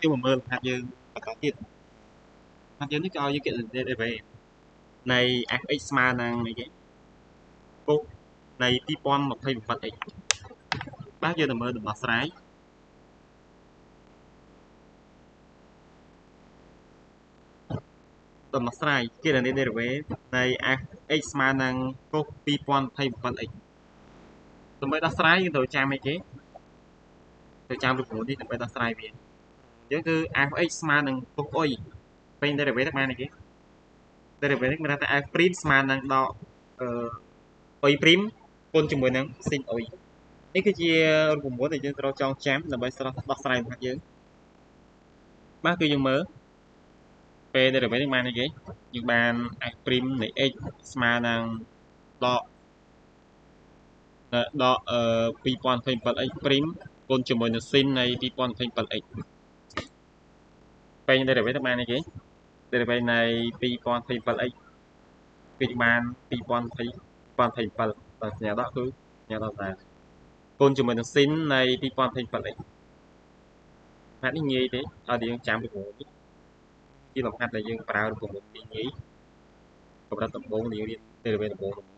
យើងមកមើលហាត់យើងបន្តទៀតហាត់យើងនេះក៏ឲ្យយើងគិតទៅវិញនៃ fx ស្មើនឹងអីគេពុកនៃ 2027x បាទយើងទៅមើលដំណោះស្រាយគណនា derivative នៃ fx ស្មើនឹងពុក 2027x ដើម្បីដោះស្រាយយើងត្រូវចាំអីគេត្រូវចាំរូបមន្តនេះដើម្បីដោះស្រាយវាយើងគឺ fx ស្មើនឹងពុកអុយពេញ derivative បានអីគេ derivative មានន័យថា f' ស្មើនឹងដកអុយព្រីមគុណជាមួយនឹង sin អុយនេះគឺជារូបមន្តដែលយើងត្រូវចងចាំដើម្បីដោះស្រាយបង្ហាត់យើងបាទគឺយើងមើលពេល derivative បានអីគេយើងបាន f' នៃ x ស្មើនឹងដក2027x ព្រីមគុណជាមួយនឹង sin នៃ 2027x ពេញ derivative បានអីគេ derivative នៃ 2027x គឺបាន2027បាទសញ្ញាដកគឺសញ្ញាដកដែរគុណជាមួយនឹង sin នៃ 2027x ហាត់នេះងាយទេឲ្យយើងចាំរូបមន្តនេះជាលំហាត់ដែលយើងប្រើរូបមន្តងាយកម្រិតដំបូងដែលយើងរៀន derivative ដំបូង